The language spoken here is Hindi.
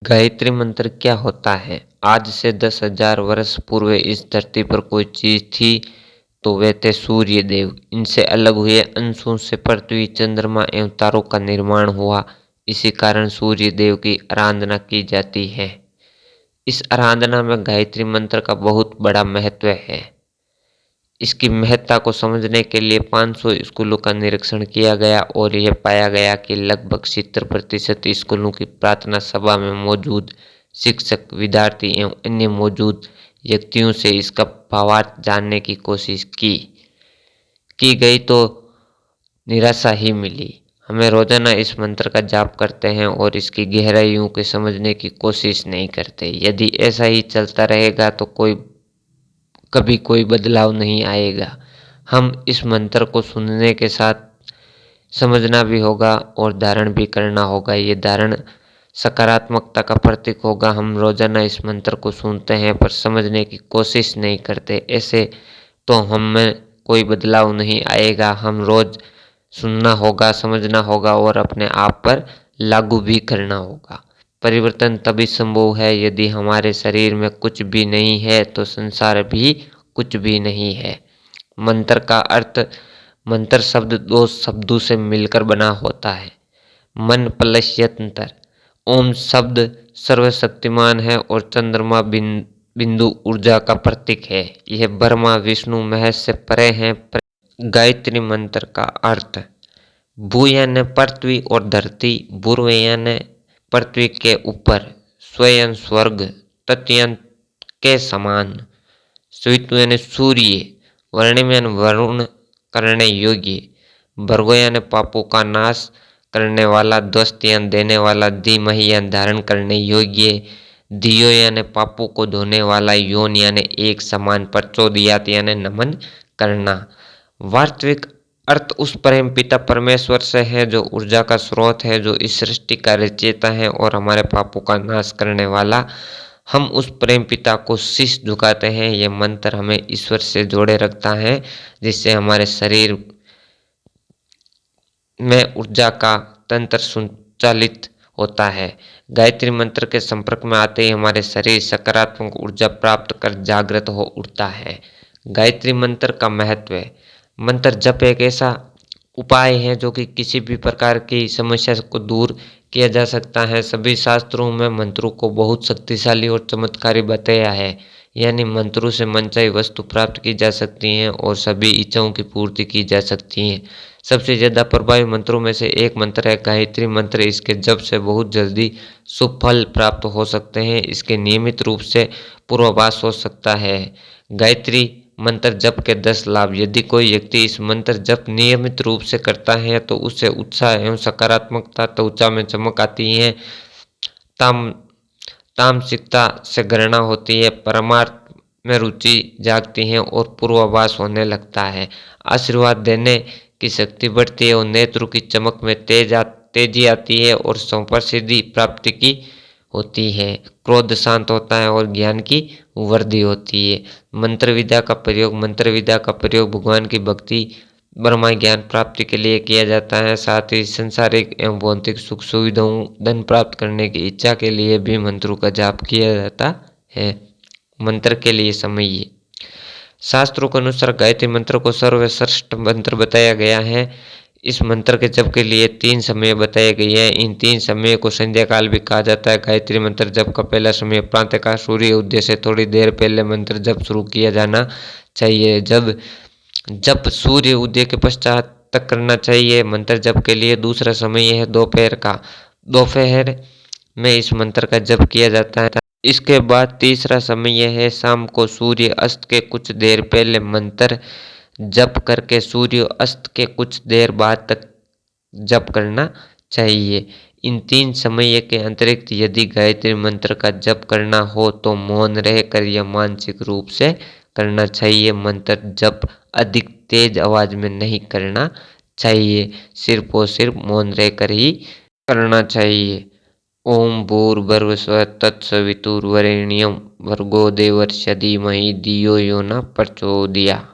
गायत्री मंत्र क्या होता है? आज से 10,000 वर्ष पूर्व इस धरती पर कोई चीज थी तो वे थे सूर्य देव। इनसे अलग हुए अंशों से पृथ्वी, चंद्रमा एवं तारों का निर्माण हुआ। इसी कारण सूर्य देव की आराधना की जाती है। इस आराधना में गायत्री मंत्र का बहुत बड़ा महत्व है। इसकी महत्ता को समझने के लिए 500 स्कूलों का निरीक्षण किया गया और यह पाया गया कि लगभग 70% स्कूलों की प्रार्थना सभा में मौजूद शिक्षक, विद्यार्थी एवं अन्य मौजूद व्यक्तियों से इसका भावार्थ जानने की कोशिश की गई तो निराशा ही मिली। हमें रोजाना इस मंत्र का जाप करते हैं और इसकी गहराइयों को समझने की कोशिश नहीं करते। यदि ऐसा ही चलता रहेगा तो कभी कोई बदलाव नहीं आएगा। हम इस मंत्र को सुनने के साथ समझना भी होगा और धारण भी करना होगा। ये धारण सकारात्मकता का प्रतीक होगा। हम रोजाना इस मंत्र को सुनते हैं पर समझने की कोशिश नहीं करते, ऐसे तो हम में कोई बदलाव नहीं आएगा। हम रोज सुनना होगा, समझना होगा और अपने आप पर लागू भी करना होगा। परिवर्तन तभी संभव है यदि हमारे शरीर में कुछ भी नहीं है तो संसार भी कुछ भी नहीं है। मंत्र का अर्थ, मंत्र शब्द दो शब्दों से मिलकर बना होता है, मन प्लस यंत्र। ओम शब्द सर्वशक्तिमान है और चंद्रमा बिंदु ऊर्जा का प्रतीक है। यह ब्रह्मा, विष्णु, महेश से परे हैं। गायत्री मंत्र का अर्थ, भू यानी पृथ्वी और धरती, भूर्व यानी पृथ्वी के ऊपर, स्वयं स्वर्ग, तत्यंत के समान, स्वित यानी सूर्य, वर्णिम यानी वरुण, करने योग्य, भर्गो यानी पापों का नाश करने वाला, ध्वस्त यानी देने वाला, धीमहि यानी धारण करने योग्य, दियो यानी पापों को धोने वाला, योन यानी एक समान, प्रचोदयात यानी नमन करना। वास्तविक अर्थ उस प्रेम पिता परमेश्वर से है जो ऊर्जा का स्रोत है, जो इस सृष्टि का रचयिता है और हमारे पापों का नाश करने वाला। हम उस प्रेम पिता को शीश झुकाते हैं। यह मंत्र हमें ईश्वर से जोड़े रखता है, जिससे हमारे शरीर में ऊर्जा का तंत्र संचालित होता है। गायत्री मंत्र के संपर्क में आते ही हमारे शरीर सकारात्मक ऊर्जा प्राप्त कर जागृत हो उठता है। गायत्री मंत्र का महत्व है। मंत्र जप एक ऐसा उपाय है जो कि किसी भी प्रकार की समस्या को दूर किया जा सकता है। सभी शास्त्रों में मंत्रों को बहुत शक्तिशाली और चमत्कारी बताया है। यानी मंत्रों से मनचाही वस्तु प्राप्त की जा सकती हैं और सभी इच्छाओं की पूर्ति की जा सकती है। सबसे ज़्यादा प्रभावी मंत्रों में से एक मंत्र है गायत्री मंत्र। इसके जप से बहुत जल्दी शुभ फल प्राप्त हो सकते हैं। इसके नियमित रूप से पूर्वाभास हो सकता है। गायत्री मंत्र जप के 10 लाभ। यदि कोई व्यक्ति इस मंत्र जप नियमित रूप से करता है तो उससे उत्साह एवं सकारात्मकता, त्वचा में चमक आती है, तामसिकता से घृणा होती है, परमार्थ में रुचि जागती है और पूर्वाभास होने लगता है। आशीर्वाद देने की शक्ति बढ़ती है और नेत्रों की चमक में तेजी आती है और संप्रसिद्धि प्राप्ति की होती है। क्रोध शांत होता है और ज्ञान की वृद्धि होती है। मंत्र विद्या का प्रयोग भगवान की भक्ति, ब्रह्मा ज्ञान प्राप्ति के लिए किया जाता है। साथ ही सांसारिक एवं भौतिक सुख सुविधाओं, धन प्राप्त करने की इच्छा के लिए भी मंत्रों का जाप किया जाता है। मंत्र के लिए समय, शास्त्रों के अनुसार गायत्री मंत्र को सर्वश्रेष्ठ मंत्र बताया गया है। इस मंत्र के जप के लिए 3 समय बताए गए हैं। इन 3 समय को संध्या काल भी कहा जाता है। गायत्री मंत्र जप का पहला समय प्रातःकाल सूर्य उदय से थोड़ी देर पहले मंत्र जप शुरू किया जाना चाहिए। जप सूर्य उदय के पश्चात तक करना चाहिए। मंत्र जप के लिए दूसरा समय है दोपहर का। दोपहर में इस मंत्र का जप किया जाता है। इसके बाद तीसरा समय है शाम को सूर्य अस्त के कुछ देर पहले मंत्र जप करके सूर्य अस्त के कुछ देर बाद तक जप करना चाहिए। इन 3 समय के अतिरिक्त यदि गायत्री मंत्र का जप करना हो तो मौन रहकर या मानसिक रूप से करना चाहिए। मंत्र जप अधिक तेज आवाज में नहीं करना चाहिए, सिर्फ और सिर्फ मौन रहकर ही करना चाहिए। ओम भूर्भुवः स्वः तत्सवितुर्वरेण्यं भर्गो देवस्य धीमहि धियो यो न प्रचोदयात्।